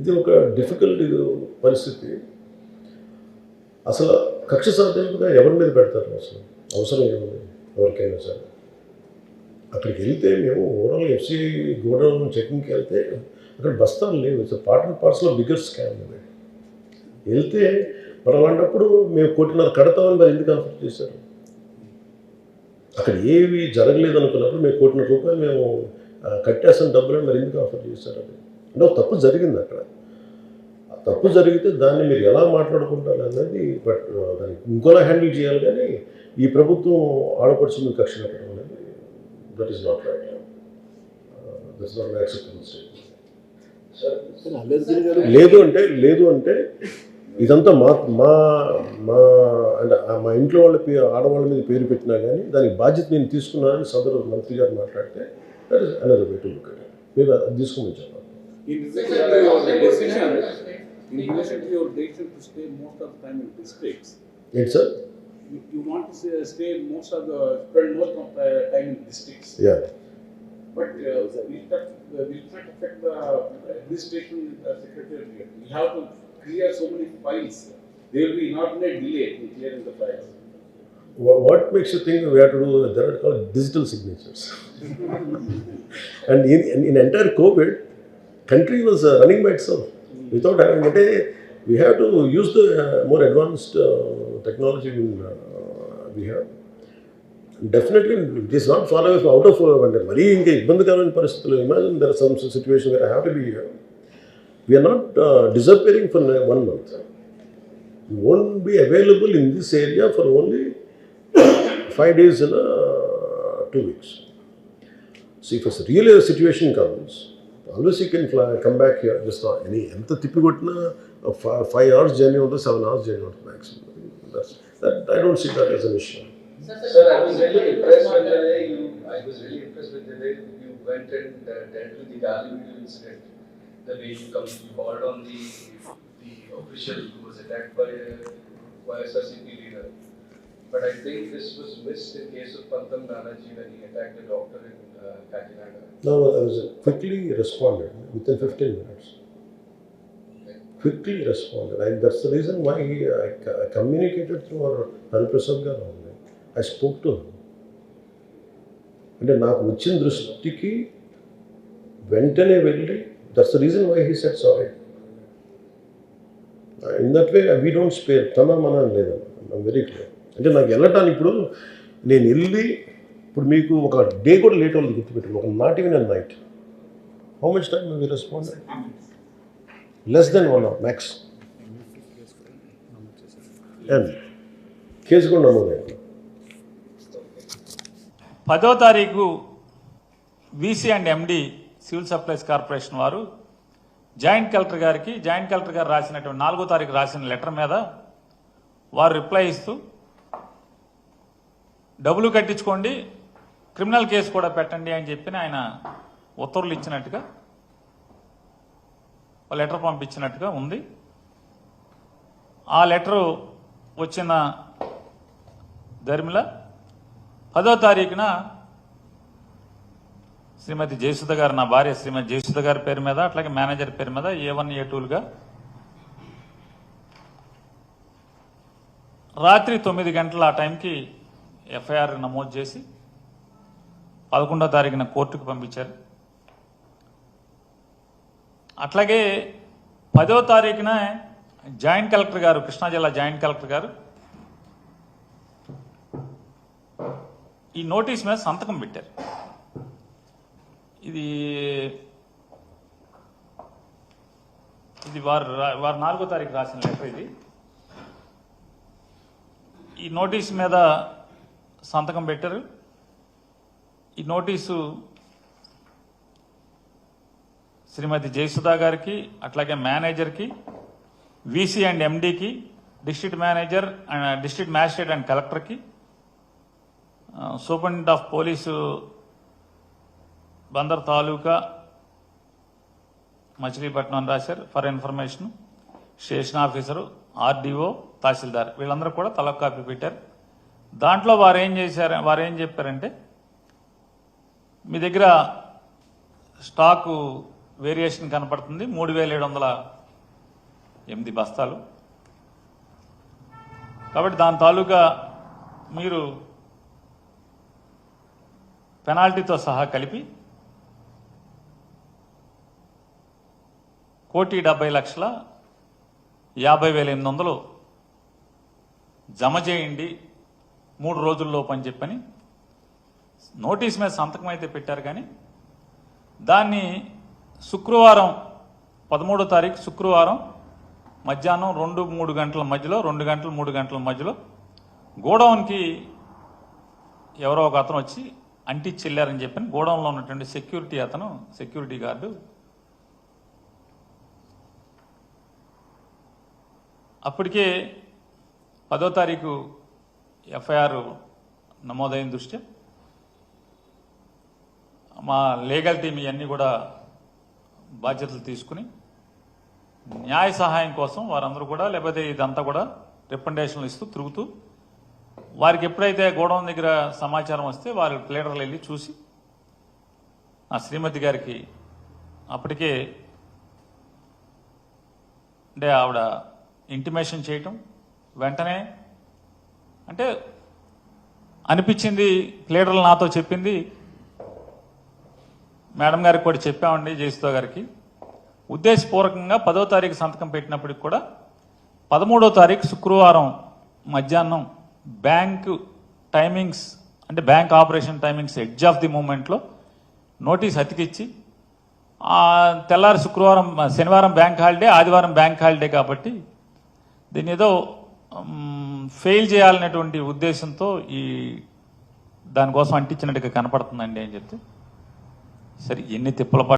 ఇది ఒక డిఫికల్ట్ పరిస్థితి. అసలు కక్ష సాధ్యంగా ఎవరి మీద పెడతారు? అసలు అవసరం ఏముంది ఎవరికైనా సరే? అక్కడికి వెళ్తే మేము ఓవరాల్ ఎఫ్సి గోడౌన్ చెకింగ్కి వెళ్తే అక్కడ బస్తాలు లేవు. It's part and parcel of bigger scam. వెళ్తే మరి అలాంటప్పుడు మేము 1.5 కోటి కడతామని మరి ఎందుకు ఆఫర్ చేశారు? అక్కడ ఏవి జరగలేదు అనుకున్నప్పుడు మేము 1.5 కోటి మేము కట్టేసిన డబ్బులను మరి ఎందుకు ఆఫర్ చేశారు? అది అంటే ఒక తప్పు జరిగింది అక్కడ. ఆ తప్పు జరిగితే దాన్ని మీరు ఎలా మాట్లాడుకుంటారు అనేది బట్ దాన్ని ఇంకోలా హ్యాండిల్ చేయాలి. కానీ ఈ ప్రభుత్వం ఆడపడుచు మీకు కక్ష కట్టడం అనేది that is not right. That is not acceptable state. లేదు అంటే ఇదంతా మా మా మా అంటే మా ఇంట్లో వాళ్ళ ఆడవాళ్ళ మీద పేరు పెట్టినా కానీ దానికి బాధ్యత నేను తీసుకున్నానని సదరు మంత్రి గారు మాట్లాడితే that is another way to look at it. మీరు అది తీసుకోమని చెప్పాలి. In relation to your decision to stay most of the time in districts, ఏంటి sir? you want to spend most of the time in districts. Yeah. But will that affect the administration secretariat? We have to clear so many files. There will be inordinate delay in clearing the files. What makes you think we have to do? There are called digital signatures. And in entire COVID, country was running by itself without having it. We have to use the more advanced technology we have. Definitely, it is not far away from out of very ఇబ్బందికరమైన పరిస్థితులు. Imagine there are some situation where I have to be here. We are not disappearing for 1 month. We won't be available in this area for only 5 days in 2 weeks. So if a real situation comes, always you can come back here. Just not any ఎంత తిప్పి కొట్టినా 5 hours journey or 7 hours journey maximum. That I don't see that as an issue. Sir, I was really impressed with the way you went and dealt with the Gallipoli incident. The way you called on the official who was attacked by a YSRCP leader. But I think this was missed in case of Pantam Nanaji when he attacked a doctor in Kakinada. No, I was quickly responded within 15 minutes. Quickly responded. And that's the reason why I communicated through our Hariprasad garu. I spoke to him. అంటే నాకు వచ్చిన దృష్టికి వెంటనే వెళ్ళి that's the reason why he said sorry. In that way we don't spare. తన మన లేదన్న I'm very clear. అంటే నాకు వెళ్ళటానికి ఇప్పుడు నేను వెళ్ళి ఇప్పుడు మీకు ఒక డే కూడా లేట్ అవ్వలేదు గుర్తుపెట్టాను. ఒక not even a night. How much time we respond? Less than 1 hour max. And case కూడా నమోదైంది. 10వ తారీఖు VC and MD civil supplies corporation వారు జాయింట్ కలెక్టర్ గారు రాసినటువంటి 4వ తారీఖు రాసిన లెటర్ మీద వారు రిప్లై ఇస్తూ డబ్బులు కట్టించుకోండి, క్రిమినల్ కేసు కూడా పెట్టండి అని చెప్పి ఆయన ఉత్తర్వులు ఇచ్చినట్టుగా లెటర్ పంపించినట్టుగా ఉంది. ఆ లెటరు వచ్చిన దరిమిల 10వ తారీఖున శ్రీమతి జయసుధ గారు, నా భార్య శ్రీమతి జయసుధ గారి పేరు మీద అట్లాగే మేనేజర్ పేరు మీద A1 A2లుగా రాత్రి 9 గంటల ఆ టైంకి ఎఫ్ఐఆర్ నమోదు చేసి 11వ తారీఖున కోర్టుకు పంపించారు. అట్లాగే 10వ తారీఖున జాయింట్ కలెక్టర్ గారు, కృష్ణా జిల్లా జాయింట్ కలెక్టర్ గారు ఈ నోటీస్ మీద సంతకం పెట్టారు. ఇది వారు 4వ తారీఖు రాసిన లెటర్. ఇది ఈ నోటీస్ మీద సంతకం పెట్టారు. ఈ నోటీసు శ్రీమతి జయసుధా గారికి, అట్లాగే మేనేజర్కి, వీసీ అండ్ ఎండీకి, district manager, district magistrate and కలెక్టర్కి, superintendent of police Bandar taluka Machilipatnam అని రాశారు. For information station officer, RDO, tahsildar వీళ్ళందరూ కూడా తలొక కాపీ పెట్టారు. దాంట్లో వారు ఏం చెప్పారంటే మీ దగ్గర స్టాకు వేరియేషన్ కనపడుతుంది. 3,708 బస్తాలు. కాబట్టి దాని తాలూకా మీరు పెనాల్టీతో సహా కలిపి 1,70,50,800 జమ చేయండి 3 రోజుల్లోపు అని చెప్పని నోటీస్ మీద సంతకం అయితే పెట్టారు. కానీ దాన్ని శుక్రవారం 13వ తారీఖు శుక్రవారం మధ్యాహ్నం 2-3 గంటల మధ్యలో 2 గంటలు 3 గంటల మధ్యలో గోడౌన్కి ఎవరో ఒక అతను వచ్చి అంటించి వెళ్ళారని చెప్పని గోడౌన్లో ఉన్నటువంటి సెక్యూరిటీ గార్డు అప్పటికే 10వ తారీఖు ఎఫ్ఐఆర్ నమోదైన దృష్ట్యా మా లీగల్ టీం ఇవన్నీ కూడా బాధ్యతలు తీసుకుని న్యాయ సహాయం కోసం వారందరూ కూడా లేకపోతే ఇదంతా కూడా రికమెండేషన్లు ఇస్తూ తిరుగుతూ వారికి ఎప్పుడైతే గోడౌన్ దగ్గర సమాచారం వస్తే వారి ప్లేడర్లు వెళ్ళి చూసి నా శ్రీమతి గారికి అప్పటికే అంటే ఆవిడ ఇంటిమేషన్ చేయటం వెంటనే అంటే అనిపించింది ప్లేడర్లు నాతో చెప్పింది మేడం గారికి కూడా చెప్పామండి జయసుధ గారికి ఉద్దేశపూర్వకంగా 10వ తారీఖు సంతకం పెట్టినప్పటికి కూడా 13వ తారీఖు శుక్రవారం మధ్యాహ్నం బ్యాంక్ టైమింగ్స్ అంటే bank operation timings edge of the మూమెంట్లో నోటీస్ అతికిచ్చి తెల్లారి శనివారం బ్యాంక్ హాలిడే ఆదివారం బ్యాంక్ హాలిడే కాబట్టి దీన్ని ఏదో ఫెయిల్ చేయాలనేటువంటి ఉద్దేశంతో దానికోసం అంటించినట్టుగా కనపడుతుందండి అని చెప్తే సరే ఎన్ని తిప్పల